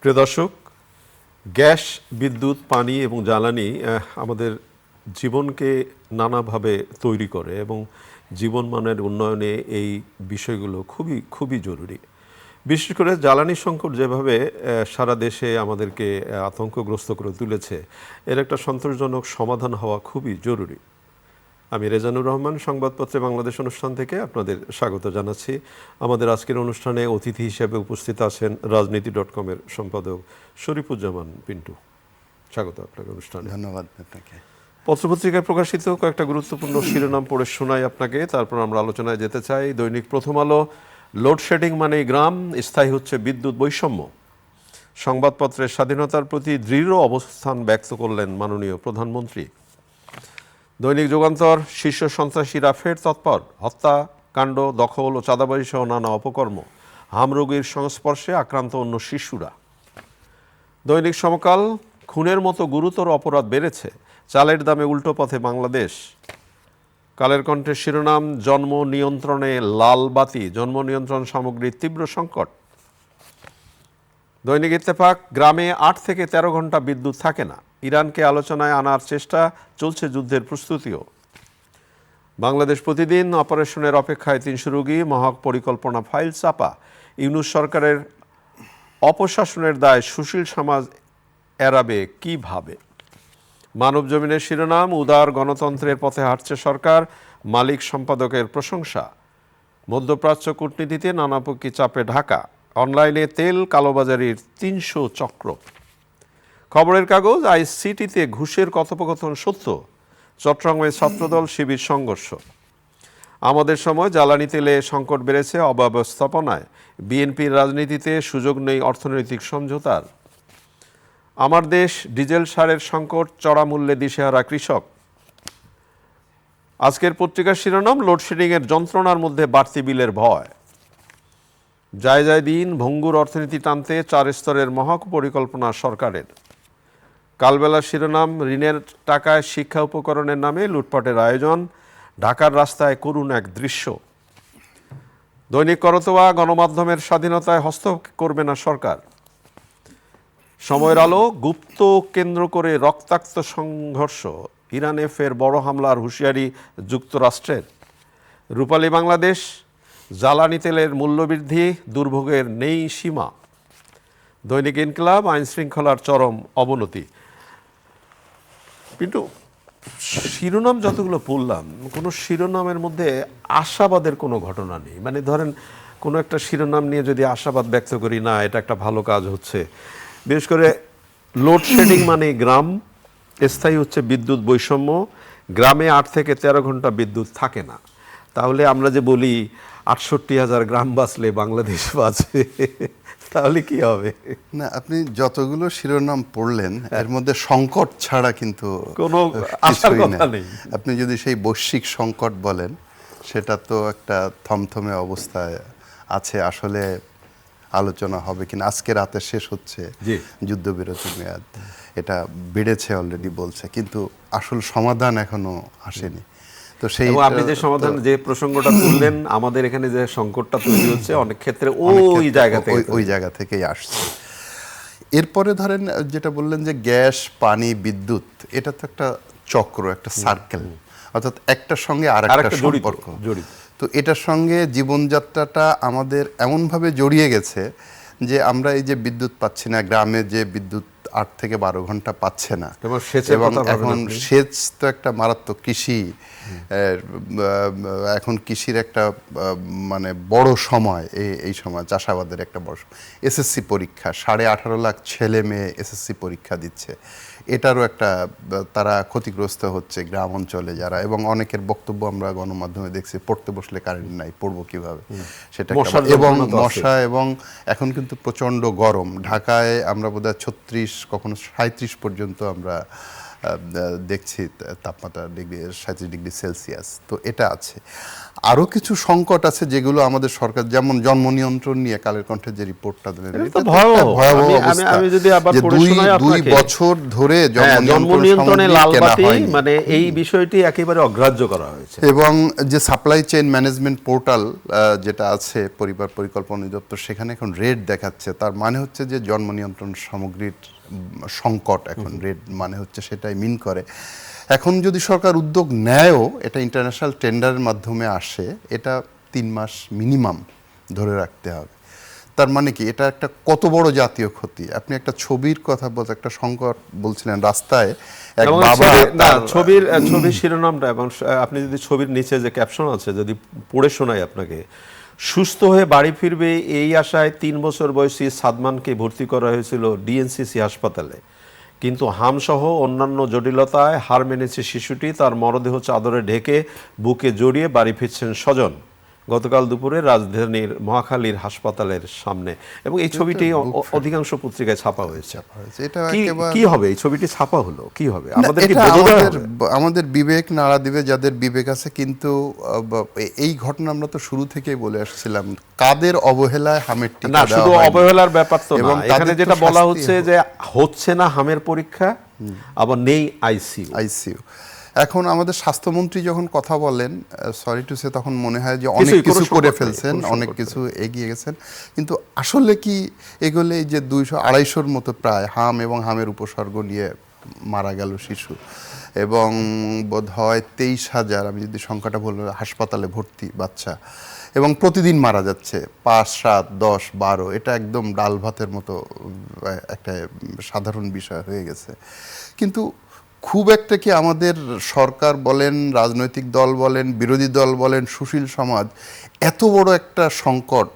প্রিয় দর্শক, গ্যাস, বিদ্যুৎ, পানি এবং জ্বালানি আমাদের জীবনকে নানাভাবে তৈরি করে এবং জীবনমানের উন্নয়নে এই বিষয়গুলো খুবই খুবই জরুরি। বিশেষ করে জ্বালানি সংকট যেভাবে সারা দেশে আমাদেরকে আতঙ্কগ্রস্ত করে তুলেছে, এর একটা সন্তোষজনক সমাধান হওয়া খুবই জরুরি। আমি রেজানুর রহমান, সংবাদপত্রে বাংলাদেশ অনুষ্ঠান থেকে আপনাদের স্বাগত জানাচ্ছি। আমাদের আজকের অনুষ্ঠানে অতিথি হিসেবে উপস্থিত আছেন রাজনীতি.com-এর সম্পাদক শরীফুজ্জামান পিন্টু। স্বাগত আপনাকে অনুষ্ঠানে। ধন্যবাদ আপনাকে। পত্রপত্রিকায় প্রকাশিত কয়েকটা গুরুত্বপূর্ণ শিরোনাম পড়ে শোনাই আপনাকে, তারপর আমরা আলোচনায় যেতে চাই। দৈনিক প্রথম আলো, লোডশেডিং মানেই গ্রাম, স্থায়ী হচ্ছে বিদ্যুৎ বৈষম্য। সংবাদপত্রের স্বাধীনতার প্রতি দৃঢ় অবস্থান ব্যক্ত করলেন মাননীয় প্রধানমন্ত্রী। দৈনিক যুগান্তর, শীর্ষ সন্ত্রাসীরা ফের তৎপর, হত্যাকাণ্ড, দখল ও চাঁদাবাজি সহ নানা অপকর্ম, হামরোগীর সংস্পর্শে আক্রান্ত অন্য শিশুরা। দৈনিক সমকাল, খুনের মতো গুরুতর অপরাধ বেড়েছে, চালের দামে উল্টো পথে বাংলাদেশ। কালের কণ্ঠের শিরোনাম, জন্ম নিয়ন্ত্রণে লাল বাতি, জন্ম নিয়ন্ত্রণ সামগ্রীর তীব্র সংকট। দৈনিক ইত্তেফাক, গ্রামে 8 থেকে 13 ঘন্টা বিদ্যুৎ থাকে না, ইরানকে আলোচনায় আনার চেষ্টা, চলছে যুদ্ধের প্রস্তুতিও। বাংলাদেশ প্রতিদিন, অপারেশনের অপেক্ষায় 300 রোগী, মহা পরিকল্পনা ফাইল চাপা, ইউনূস সরকারের অপশাসনের দায় সুশীল সমাজ এড়াবে কিভাবে। মানব জমিনের শিরোনাম, উদার গণতন্ত্রের পথে হাঁটছে সরকার, মালিক সম্পাদকের প্রশংসা। মধ্যপ্রাচ্য কূটনীতিতে নানাপক্ষী চাপে ঢাকা, অনলাইনে তেল কালোবাজারির 300 চক্র। খবরের কাগজ, আইসিটিতে ঘুষের কথোপকথন সত্য, চট্টগ্রামে ছাত্রদল শিবির সংঘর্ষ। আমাদের সময়, জ্বালানি তেলে সংকট বেড়েছে অব্যবস্থাপনায়, বিএনপির রাজনীতিতে সুযোগ নেই অর্থনৈতিক সমঝোতার। আমার দেশ, ডিজেল সারের সংকট, চড়া মূল্যে দিশেহারা কৃষক। আজকের পত্রিকার শিরোনাম, লোডশেডিংয়ের যন্ত্রণার মধ্যে বাড়তি বিলের ভয়। যায় যায় দিন, ভঙ্গুর অর্থনীতি টানতে 4 স্তরের মহা পরিকল্পনা সরকারের। কালবেলার শিরোনাম, ঋণের টাকায় শিক্ষা উপকরণের নামে লুটপাটের আয়োজন, ঢাকার রাস্তায় করুণ এক দৃশ্য। দৈনিক করতোয়া, গণমাধ্যমের স্বাধীনতায় হস্তক্ষেপ করবে না সরকার। সময়ের আলো, গুপ্ত কেন্দ্র করে রক্তাক্ত সংঘর্ষ, ইরানে ফের বড় হামলার হুঁশিয়ারি যুক্তরাষ্ট্রের। রূপালী বাংলাদেশ, জ্বালানি তেলের মূল্যবৃদ্ধি, দুর্ভোগের নেই সীমা। দৈনিক ইনকিলাব, আইন শৃঙ্খলার চরম অবনতি। কিন্তু শিরোনাম যতগুলো পড়লাম, কোনো শিরোনামের মধ্যে আশাবাদের কোনো ঘটনা নেই। মানে ধরেন, কোনো একটা শিরোনাম নিয়ে যদি আশাবাদ ব্যক্ত করি, না এটা একটা ভালো কাজ হচ্ছে। বিশেষ করে লোডশেডিং মানে গ্রাম, স্থায়ী হচ্ছে বিদ্যুৎ বৈষম্য, গ্রামে 8 থেকে 13 ঘন্টা বিদ্যুৎ থাকে না। তাহলে আমরা যে বলি 68,000 গ্রাম বাঁচলে বাংলাদেশ বাঁচবে, তাহলে কি হবে? না, আপনি যতগুলো শিরোনাম পড়লেন, এর মধ্যে সংকট ছাড়া কিন্তু কোনো আশার কথা নেই। আপনি যদি সেই বৈশ্বিক সংকট বলেন, সেটা তো একটা থমথমে অবস্থায় আছে। আসলে আলোচনা হবে কিনা, আজকে রাতে শেষ হচ্ছে যুদ্ধবিরতির মেয়াদ, এটা বেড়েছে অলরেডি বলছে, কিন্তু আসল সমাধান এখনো আসেনি। তো সেই আপনি যে সমাধান, যে প্রসঙ্গটা তুললেন, আমাদের এখানে যে সংকটটা তৈরি হচ্ছে অনেক ক্ষেত্রে ওই জায়গা থেকেই আসছে। এরপরে ধরেন যেটা বললেন যে গ্যাস, পানি, বিদ্যুৎ, এটা তো একটা চক্র, একটা সার্কেল, অর্থাৎ একটার সঙ্গে আরেকটা সম্পর্ক জড়িত। তো এটার সঙ্গে জীবনযাত্রাটা আমাদের এমনভাবে জড়িয়ে গেছে যে আমরা এই যে বিদ্যুৎ পাচ্ছি না, গ্রামে যে বিদ্যুৎ 8 থেকে 12 ঘন্টা পাচ্ছে না, এবং এখন সেচ তো একটা মারাত্মক, কৃষি এখন কৃষির একটা মানে বড় সময়, এই সময় চাষাবাদের একটা বড় সময়। এসএসসি পরীক্ষা, 18.5 লাখ ছেলে মেয়ে এসএসসি পরীক্ষা দিচ্ছে, এটারও একটা তারা ক্ষতিগ্রস্ত হচ্ছে গ্রাম অঞ্চলে যারা, এবং অনেকের বক্তব্য আমরা গণমাধ্যমে দেখছি, পড়তে বসলে কারেন্ট নাই, পড়বো কিভাবে, সেটা এবং মশা, এবং এখন কিন্তু প্রচণ্ড গরম। ঢাকায় আমরা বোধহয় 36, কখনো 37 পর্যন্ত আমরা দেখছি তাপমাত্রা 37°C। তো এটা আছে। আরও কিছু সংকট আছে যেগুলো আমাদের সরকার, যেমন জন্ম নিয়ন্ত্রণ নিয়ে কালের কণ্ঠের যে রিপোর্টটা দিলেন, এটা তো এটা তো ভয়াবহ। একটা ভয়াবহ অবস্থা। আমি যদি আবার যে পড়ে শোনাই দুই আপনাকে, বছর ধরে জন্ম নিয়ন্ত্রণে সামগ্রী লাল কেনা বাতি, হয়নি। মানে এই বিষয়টি একেবারে অগ্রাহ্য করা হয়েছে। এবং যে সাপ্লাই চেইন ম্যানেজমেন্ট পোর্টাল যেটা আছে পরিবার পরিকল্পনা অধিদপ্তর, সেখানে এখন রেড দেখাচ্ছে। তার মানে হচ্ছে যে জন্ম নিয়ন্ত্রণ সামগ্রীর সংকট এখন রেড মানে হচ্ছে সেটাই মিন করে। এখন যদি সরকার উদ্যোগ নেয়ও, এটা ইন্টারন্যাশনাল টেন্ডারের মাধ্যমে আসে, এটা 3 মাস মিনিমাম ধরে রাখতে হবে। তার মানে কি, এটা একটা কত বড় জাতীয় ক্ষতি। আপনি একটা ছবির কথা বলতে, একটা সংকট বলছিলেন, রাস্তায় এক এবং বাবা ছবির শিরোনামটা, এবং আপনি যদি ছবির নিচে যে ক্যাপশন আছে যদি পড়ে শোনাই আপনাকে, সুস্থ হয়ে বাড়ি ফিরবে এই আশায় 3 বছর বয়সী সাদমানকে ভর্তি করা হয়েছিল ডিএনসিসি হাসপাতালে, কিন্তু হামসহ অন্যান্য জটিলতায় হার মেনেছে শিশুটি। তার মরদেহ চাদরে ঢেকে বুকে জড়িয়ে বাড়ি ফিরছেন স্বজন গতকাল দুপুরে রাজধানীর মহাখালীর হাসপাতালের সামনে। এবং এই ছবিটি অধিকাংশ পত্রিকায় ছাপা হয়েছে। এটা কি হবে এই ছবিটি ছাপা হলো, কি হবে? এটা আমাদের বিবেক নাড়া দিবে, যাদের বিবেক আছে। কিন্তু এই ঘটনা আমরা তো শুরু থেকেই বলে আসছিলাম, কাদের অবহেলায় হামের টিকা না, দেওয়া শুধু হয়নি। অবহেলার ব্যাপার তো এবং না, এখানে যেটা বলা হচ্ছে যে হচ্ছে না হামের পরীক্ষা, আবার নেই আইসিইউ। এখন আমাদের স্বাস্থ্যমন্ত্রী যখন কথা বলেন, সরি টু সে, তখন মনে হয় যে অনেক কিছু করে ফেলছেন, অনেক কিছু এগিয়ে গেছেন। কিন্তু আসলে কি এগুলো যে 200-250-র মতো প্রায় হাম এবং হামের উপসর্গ নিয়ে মারা গেল শিশু, এবং বোধ হয় 23,000, আমি যদি সংখ্যাটা বলি, হাসপাতালে ভর্তি বাচ্চা, এবং প্রতিদিন মারা যাচ্ছে 5, 7, 10, 12। এটা একদম ডাল ভাতের মতো একটা সাধারণ বিষয় হয়ে গেছে। কিন্তু খুব একটা কি আমাদের সরকার বলেন, রাজনৈতিক দল বলেন, বিরোধী দল বলেন, সুশীল সমাজ এত বড় একটা সংকট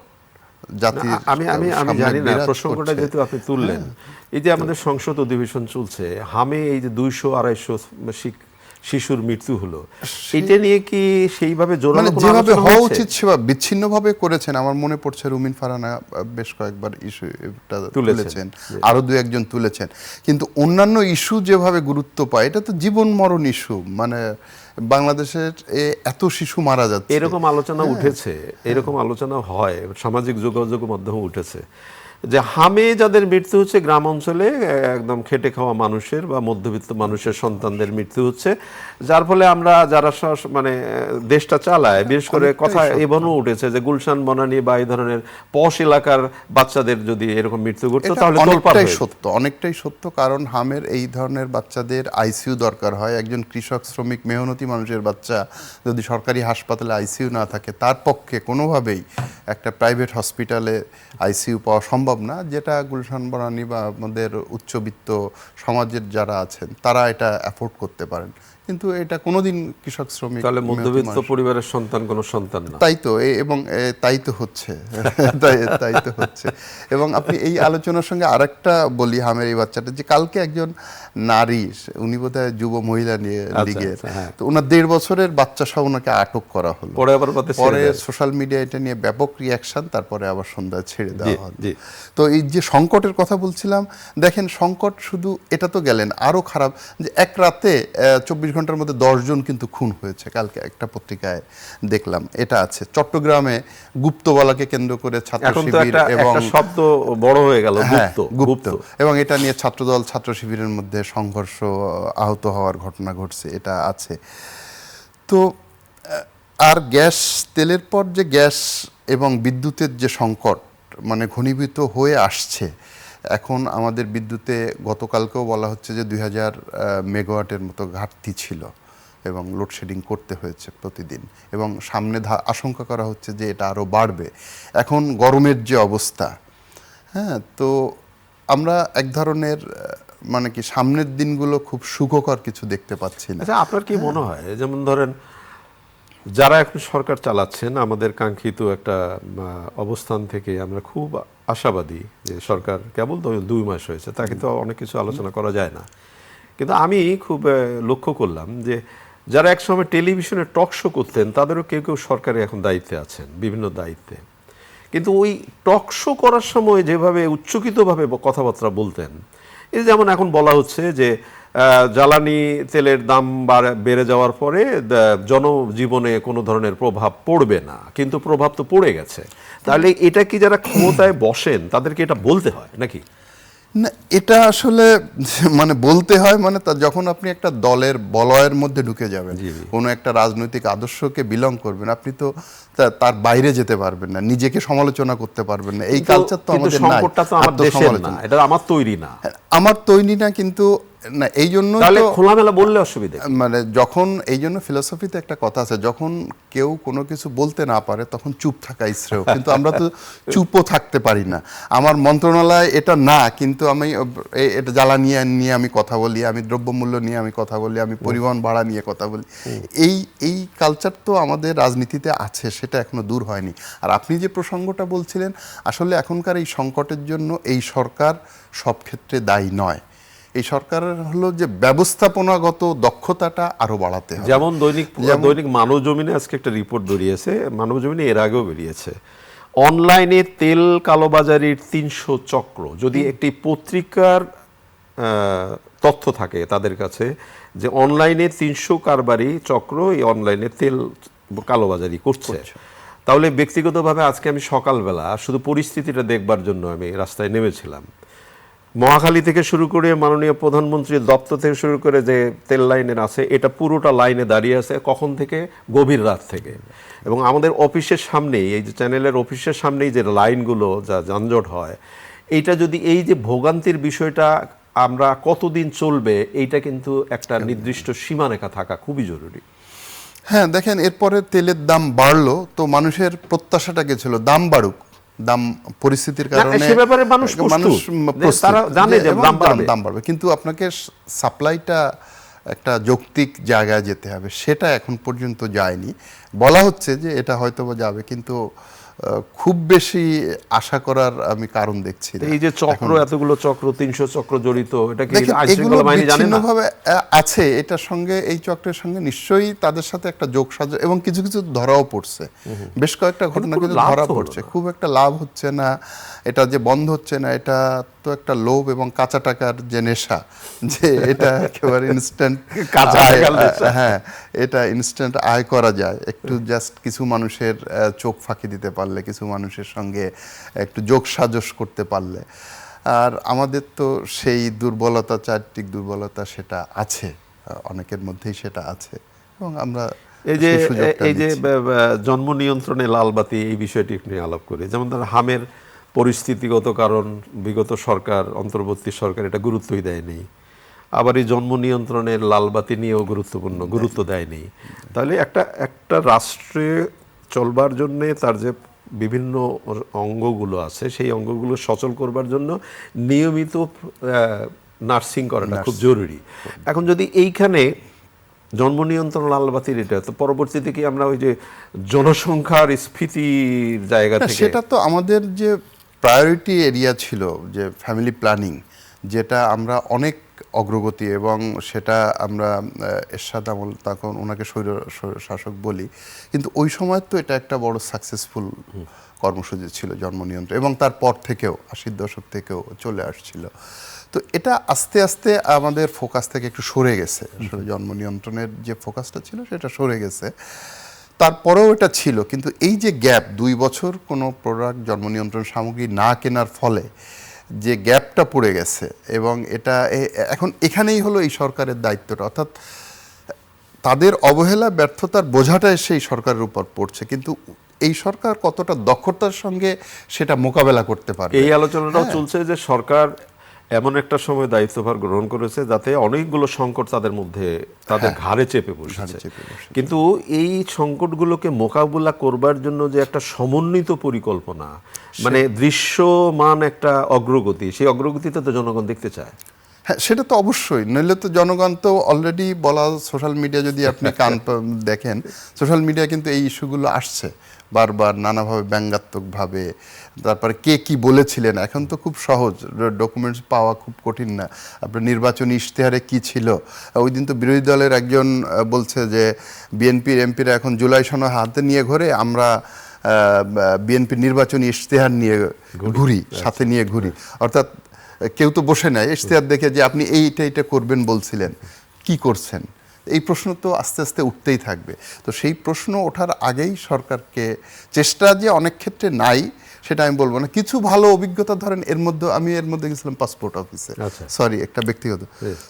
জাতির আমি জানি না, প্রসঙ্গটা যেহেতু আপনি তুললেন, এই যে আমাদের সংসদ অধিবেশন চলছে, হামে এই যে 200-250 শিশুর মৃত্যু হলো, এটা নিয়ে কি সেইভাবে জোরালো কোনো যেভাবে আলোচনা হওয়া হচ্ছে? উচিত সেভাবে বিচ্ছিন্নভাবে করেছেন। আমার মনে পড়ছে রুমিন ফারহানা বেশ কয়েকবার ইস্যুটা তুলেছেন, আরো 2-1 জন তুলেছেন। কিন্তু অন্যান্য ইস্যু যেভাবে গুরুত্ব পায়, এটা তো জীবন মরণ ইস্যু। মানে বাংলাদেশের এত শিশু মারা যাচ্ছে, এরকম আলোচনা উঠেছে, এরকম আলোচনা হয়, সামাজিক যোগাযোগ মাধ্যমে উঠেছে যে হামে যাদের মৃত্যু হচ্ছে গ্রাম অঞ্চলে একদম খেটে খাওয়া মানুষের বা মধ্যবিত্ত মানুষের সন্তানদের মৃত্যু হচ্ছে, যার ফলে আমরা যারা মানে দেশটা চালায়, বিশেষ করে কথা এমনও উঠেছে যে গুলশান, বনানী বা এই ধরনের পশ এলাকার বাচ্চাদের যদি এরকম মৃত্যু ঘটতো তাহলে অনেকটাই সত্য। কারণ হামের এই ধরনের বাচ্চাদের আইসিইউ দরকার হয়। একজন কৃষক, শ্রমিক, মেহনতি মানুষের বাচ্চা যদি সরকারি হাসপাতালে আইসিইউ না থাকে, তার পক্ষে কোনোভাবেই একটা প্রাইভেট হসপিটালে আইসিইউ পাওয়া সম্ভব না, যেটা গুলশান, বনানী বা আমাদের উচ্চবিত্ত সমাজের যারা আছেন তারা এটা অ্যাফোর্ড করতে পারেন। কিন্তু এটা কোনোদিন কৃষক, শ্রমিক, তাহলে মধ্যবিত্ত পরিবারের সন্তান কোনো সন্তান না। তাই তো, এবং তাই তো হচ্ছে তাই তো হচ্ছে। এবং আপনি এই আলোচনার সঙ্গে আরেকটা বলি, হামের এই বাচ্চাটা, যে কালকে একজন নারী, উনি বোধহয় যুব মহিলা নিয়ে লিগের, তো ওনার 1.5 বছরের বাচ্চা সহ ওনাকে আটক করা হলো। পরে সোশ্যাল মিডিয়া এটা নিয়ে ব্যাপক রিয়াকশন, তারপরে আবার সন্ধ্যায় ছেড়ে দেওয়া হলো। তো এই যে সংকটের কথা বলছিলাম, দেখেন সংকট শুধু এটা তো গেলেন, আরো খারাপ যে এক রাতে 24 ঘন্টার মধ্যে 10 জন কিন্তু খুন হয়েছে। কালকে একটা পত্রিকায় দেখলাম এটা আছে। চট্টগ্রামে গুপ্তবালাকে কেন্দ্র করে ছাত্র শিবির, এবং শব্দ বড় হয়ে গেল গুপ্ত, এবং এটা নিয়ে ছাত্রদল, ছাত্র শিবিরের মধ্যে সংঘর্ষ, আহত হওয়ার ঘটনা ঘটছে, এটা আছে। তো আর গ্যাস, তেলের পর যে গ্যাস এবং বিদ্যুতের যে সংকট মানে ঘনীভূত হয়ে আসছে, এখন আমাদের বিদ্যুতে গতকালকেও বলা হচ্ছে যে 2000 মেগাওয়াটের মতো ঘাটতি ছিল, এবং লোডশেডিং করতে হয়েছে প্রতিদিন, এবং সামনে আশঙ্কা করা হচ্ছে যে এটা আরও বাড়বে। এখন গরমের যে অবস্থা, হ্যাঁ, তো আমরা এক ধরনের মানে কি সামনের দিনগুলো খুব সুখকর কিছু দেখতে পাচ্ছি না। আচ্ছা, আপনার কি মনে হয়, যেমন ধরেন যারা এখন সরকার চালাচ্ছেন, আমাদের কাঙ্ক্ষিত একটা অবস্থান থেকে আমরা খুব আশাবাদী যে সরকার কেবল 2 মাস হয়েছে, তাকে তো অনেক কিছু আলোচনা করা যায় না, কিন্তু আমি খুব লক্ষ্য করলাম যে যারা একসময় টেলিভিশনে টক শো করতেন তাদেরও কেউ কেউ সরকারে এখন দায়িত্বে আছেন, বিভিন্ন দায়িত্বে, কিন্তু ওই টক শো করার সময় যেভাবে উচ্চকিতভাবে কথাবার্তা বলতেন, এই যেমন এখন বলা হচ্ছে যে জ্বালানি তেলের দাম বেড়ে যাওয়ার পরে জনজীবনে কোনো ধরনের প্রভাব পড়বে না, কিন্তু প্রভাব তো পড়ে গেছে। তাহলে এটা কি যারা ক্ষমতায় বসেন তাদেরকে এটা বলতে হয় নাকি? না, এটা আসলে মানে বলতে হয়, মানে যখন আপনি একটা দলের বলয়ের মধ্যে ঢুকে যাবেন, কোনো একটা রাজনৈতিক আদর্শকে বিলং করবেন, আপনি তো তার বাইরে যেতে পারবেন না, নিজেকে সমালোচনা করতে পারবেন না। এই কালচার তো আমাদের নাই। সংকটটা তো আমার দেশের না, এটা আমার তৈরি না। আমার তৈরি না, কিন্তু না এই জন্য তাহলে খোলামেলা বললে অসুবিধা, মানে যখন এই জন্য ফিলোসফিতে একটা কথা আছে, যখন কেউ কোনো কিছু বলতে না পারে তখন চুপ থাকা শ্রেয়, কিন্তু আমরা তো চুপও থাকতে পারি না। আমার মন্ত্রণালয় এটা না, কিন্তু আমি এটা জ্বালানি নিয়ে আমি কথা বলি, আমি দ্রব্যমূল্য নিয়ে আমি কথা বলি, আমি পরিবহন ভাড়া নিয়ে কথা বলি। এই কালচার তো আমাদের রাজনীতিতে আছে, সেটা এখনো দূর হয়নি। আর আপনি যে প্রসঙ্গটা বলছিলেন, আসলে এখনকার এই সংকটের জন্য এই সরকার সব ক্ষেত্রে দায়ী নয়। এই সরকারের হলো যে ব্যবস্থাপনাগত দক্ষতাটা আরো বাড়াতে হবে। যেমন দৈনিক মানবজমিনে আজকে একটা রিপোর্ট বেরিয়েছে, মানবজমিনে এর আগেও বেরিয়েছে, অনলাইনে তেল কালোবাজারির ৩০০ চক্র। যদি একটি পত্রিকার তথ্য থাকে তাদের কাছে যে অনলাইনে ৩০০ কারবারি চক্র এই অনলাইনে তেল কালোবাজারি করছে, তাহলে ব্যক্তিগতভাবে আজকে আমি সকালবেলা শুধু পরিস্থিতিটা দেখবার জন্য আমি রাস্তায় নেমেছিলাম। মহাখালী থেকে শুরু করে মাননীয় প্রধানমন্ত্রীর দপ্তর থেকে শুরু করে যে তেল লাইনের আছে, এটা পুরোটা লাইনে দাঁড়িয়ে আছে। কখন থেকে? গভীর রাত থেকে। এবং আমাদের অফিসের সামনেই, এই যে চ্যানেলের অফিসের সামনেই যে লাইনগুলো যা যানজট হয়, এইটা যদি এই যে ভোগান্তির বিষয়টা আমরা কতদিন চলবে, এইটা কিন্তু একটা নির্দিষ্ট সীমারেখা থাকা খুবই জরুরি। হ্যাঁ, দেখেন এরপরে তেলের দাম বাড়লো, তো মানুষের প্রত্যাশাটাকে ছিল দাম বাড়ুক, দাম পরিস্থিতির কারণে সে ব্যাপারে মানুষ তারা জানে যে দাম বাড়বে, কিন্তু আপনাকে সাপ্লাইটা একটা যৌক্তিক জায়গায় যেতে হবে, সেটা এখন পর্যন্ত যায়নি। বলা হচ্ছে যে এটা হয়তো যাবে, কিন্তু খুব বেশি আশা করার আমি কারণ দেখছি না। এই যে চক্র, এতগুলো চক্র, ৩০০ চক্র জড়িত, এটা কি এগুলো বিচ্ছিন্নভাবে আছে, এটার সঙ্গে এই চক্রের সঙ্গে নিশ্চয়ই তাদের সাথে একটা যোগসাজশ, এবং কিছু কিছু ধরাও পড়ছে, বেশ কয়েকটা ঘটনা কিন্তু ধরা পড়ছে। খুব একটা লাভ হচ্ছে না, এটা যে বন্ধ হচ্ছে না, এটা তো একটা লোভ এবং কাঁচা টাকার যে নেশা, যে এটা একেবারে ইনস্ট্যান্ট, হ্যাঁ এটা ইনস্ট্যান্ট আয় করা যায় একটু, জাস্ট কিছু মানুষের চোখ ফাঁকি দিতে পারলে, কিছু মানুষের সঙ্গে একটু যোগসাজশ করতে পারলে। আর আমাদের তো সেই দুর্বলতা, চারিত্রিক দুর্বলতা সেটা আছে, অনেকের মধ্যেই সেটা আছে, এবং আমরা এই যে জন্ম নিয়ন্ত্রণে লালবাতি, এই বিষয়টি নিয়ে আলাপ করি। যেমন ধর হামের পরিস্থিতিগত কারণ, বিগত সরকার, অন্তর্বর্তী সরকার এটা গুরুত্বই দেয়নি। আবার এই জন্ম নিয়ন্ত্রণের লালবাতি নিয়েও গুরুত্ব দেয়নি। তাহলে একটা রাষ্ট্রে চলবার জন্যে তার যে বিভিন্ন অঙ্গগুলো আছে, সেই অঙ্গগুলো সচল করবার জন্য নিয়মিত নার্সিং করাটা খুব জরুরি। এখন যদি এইখানে জন্ম নিয়ন্ত্রণ লালবাতির এটা, তো পরবর্তীতে কি আমরা ওই যে জনসংখ্যার স্ফীতির জায়গা থেকে, সেটা তো আমাদের যে প্রায়োরিটি এরিয়া ছিল, যে ফ্যামিলি প্ল্যানিং, যেটা আমরা অনেক অগ্রগতি, এবং সেটা আমরা এরশাদ আমল, তখন ওনাকে স্বৈর শাসক বলি, কিন্তু ওই সময় তো এটা একটা বড় সাকসেসফুল কর্মসূচি ছিল জন্ম নিয়ন্ত্রণ, এবং তারপর থেকেও 80-র দশক থেকেও চলে আসছিল। তো এটা আস্তে আস্তে আমাদের ফোকাস থেকে একটু সরে গেছে, আসলে জন্ম নিয়ন্ত্রণের যে ফোকাসটা ছিল সেটা সরে গেছে। তারপরেও এটা ছিল, কিন্তু এই যে গ্যাপ, 2 বছর কোনো প্রোডাক্ট জন্ম নিয়ন্ত্রণ সামগ্রী না কেনার ফলে যে গ্যাপটা পড়ে গেছে, এবং এটা এখন এখানেই হলো এই সরকারের দায়িত্বটা, অর্থাৎ তাদের অবহেলা, ব্যর্থতার বোঝাটাই সেই সরকারের উপর পড়ছে, কিন্তু এই সরকার কতটা দক্ষতার সঙ্গে সেটা মোকাবেলা করতে পারবে। এই আলোচনাটাও চলছে যে সরকার এমন একটা সময় দায়িত্বভার গ্রহণ করেছে যাতে অনেকগুলো সংকট তাদের মধ্যে, তাদের ঘাড়ে চেপে বসেছে। কিন্তু এই সংকটগুলোকে মোকাবিলা করবার জন্য যে একটা সমন্বিত পরিকল্পনা, মানে দৃশ্যমান একটা অগ্রগতি, সেই অগ্রগতিতে তো জনগণ দেখতে চায়। হ্যাঁ, সেটা তো অবশ্যই, নইলে তো জনগণ তো অলরেডি বলা, সোশ্যাল মিডিয়া যদি আপনি দেখেন, সোশ্যাল মিডিয়া কিন্তু এই ইস্যুগুলো আসছে বারবার, নানাভাবে, ব্যঙ্গাত্মকভাবে। তারপরে কে কি বলেছিলেন, এখন তো খুব সহজ, ডকুমেন্টস পাওয়া খুব কঠিন না। আপনার নির্বাচনী ইশতেহারে কি ছিল, ওই দিন তো বিরোধী দলের একজন বলছে যে বিএনপির এমপিরা এখন জুলাই সনদ হাতে নিয়ে ঘোরে, আমরা বিএনপির নির্বাচনী ইশতেহার নিয়ে ঘুরি, সাথে নিয়ে ঘুরি। অর্থাৎ কেউ তো বসে নাই ইশতেহার দেখে যে আপনি এইটা করবেন বলছিলেন, কি করছেন? এই প্রশ্ন তো আস্তে আস্তে উঠতেই থাকবে। তো সেই প্রশ্ন ওঠার আগেই সরকারকে চেষ্টা যে অনেক ক্ষেত্রে নাই সেটা আমি বলবো না, কিছু ভালো অভিজ্ঞতা ধরেন আমি এর মধ্যে গেছিলাম পাসপোর্ট অফিসে, সরি একটা ব্যক্তিগত,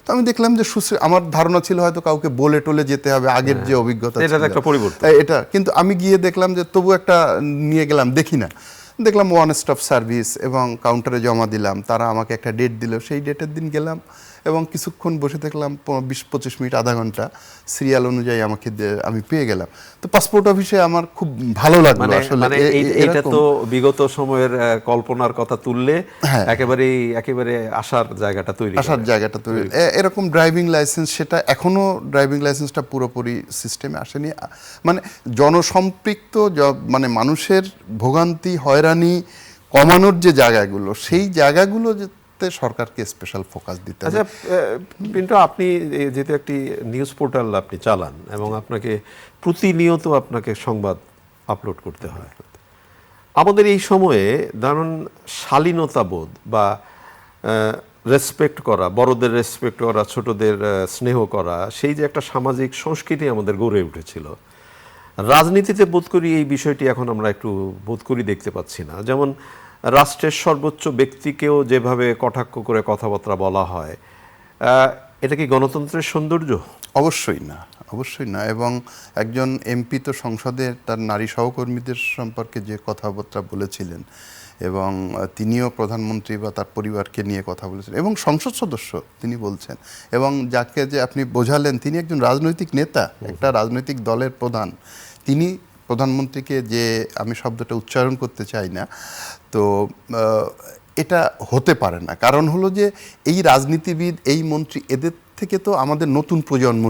তো আমি দেখলাম যে আমার ধারণা ছিল হয়তো কাউকে বলে টলে যেতে হবে, আগের যে অভিজ্ঞতা এটা একটা পরিবর্তন, এটা কিন্তু আমি গিয়ে দেখলাম যে তবু একটা নিয়ে গেলাম, দেখি না, দেখলাম ওয়ান স্টপ সার্ভিস এবং কাউন্টারে জমা দিলাম, তারা আমাকে একটা ডেট দিল, সেই ডেটের দিন গেলাম এবং কিছুক্ষণ বসে দেখলাম 20-25 মিনিট আধা ঘন্টা সিরিয়াল অনুযায়ী আমি পেয়ে গেলাম। তো পাসপোর্ট অফিসে আমার খুব ভালো লাগলো আসলে। এটা তো বিগত সময়ের কল্পনার কথা তুললে একেবারে আসার জায়গাটা তৈরি এরকম ড্রাইভিং লাইসেন্স, সেটা এখনো ড্রাইভিং লাইসেন্সটা পুরোপুরি সিস্টেমে আসেনি, মানে জনসম্পৃক্ত মানে মানুষের ভোগান্তি হয়রানি কমানোর যে জায়গাগুলো, সেই জায়গাগুলো সরকারকে স্পেশাল ফোকাস দিতে হবে। আচ্ছা পিন্টু, আপনি যেহেতু একটি নিউজ পোর্টাল আপনি চালান এবং আপনাকে প্রতিনিয়ত সংবাদ আপলোড করতে হয়, আমাদের এই সময়ে ধরুন শালীনতা বোধ বা রেসপেক্ট করা, বড়দের রেসপেক্ট করা, ছোটদের স্নেহ করা, সেই যে একটা সামাজিক সংস্কৃতি আমাদের গড়ে উঠেছিল, রাজনীতিতে বোধ করি এই বিষয়টি এখন আমরা একটু বোধ করি দেখতে পাচ্ছি না। যেমন রাষ্ট্রের সর্বোচ্চ ব্যক্তিকেও যেভাবে কটাক্ষ করে কথাবার্তা বলা হয়, এটা কি গণতন্ত্রের সৌন্দর্য? অবশ্যই না, অবশ্যই না। এবং একজন এমপি তো সংসদে তার নারী সহকর্মীদের সম্পর্কে যে কথাবার্তা বলেছিলেন, এবং তিনিও প্রধানমন্ত্রী বা তার পরিবারকে নিয়ে কথা বলেছেন, এবং সংসদ সদস্য তিনি বলছেন, এবং যাকে যে আপনি বোঝালেন তিনি একজন রাজনৈতিক নেতা, একটা রাজনৈতিক দলের প্রধান, তিনি প্রধানমন্ত্রীকে যে, আমি শব্দটা উচ্চারণ করতে চাই না, তো এটা হতে পারে না। কারণ হলো যে এই রাজনীতিবিদ, এই মন্ত্রী, এদের থেকে তো আমাদের নতুন প্রজন্ম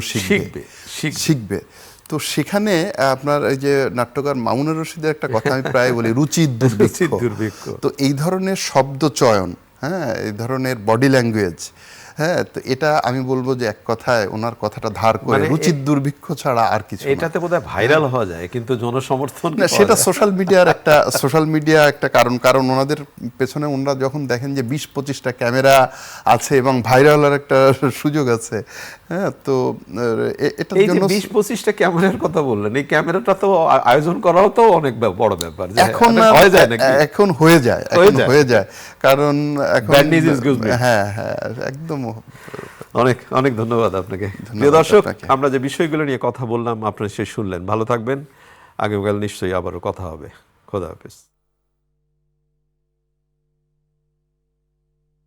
শিখবে। তো সেখানে আপনার এই যে নাট্যকার মামুনুর রশিদের একটা কথা আমি প্রায় বলি, রুচির দুর্ভিক্ষ। তো এই ধরনের শব্দ চয়ন, হ্যাঁ, এই ধরনের বডি ল্যাঙ্গুয়েজ, হ্যাঁ, তো এটা আমি বলবো যে এক কথায় ওনার কথাটা ধার করে রুচির দুর্ভিক্ষ ছাড়া আর কিছু। এটাতে বোধহয় ভাইরাল হওয়া যায়, কিন্তু জনসমর্থন না, সেটা সোশ্যাল মিডিয়া একটা কারণ ওনাদের পেছনে ওনারা যখন দেখেন যে 20-25টা ক্যামেরা আছে এবং ভাইরাল হওয়ার একটা সুযোগ আছে, হ্যাঁ, তো এটার জন্য 20-25টা ক্যামেরার কথা বললেন, এই ক্যামেরাটা তো আয়োজন করাও তো অনেক বড় ব্যাপার। এখন হয়ে যায় কারণ এখন হ্যাঁ একদম। অনেক ধন্যবাদ আপনাকে। প্রিয় দর্শক, আমরা যে বিষয়গুলো নিয়ে কথা বললাম আপনারা সে শুনলেন। ভালো থাকবেন, আগামীকাল নিশ্চয়ই আবারও কথা হবে। খোদা হাফেজ।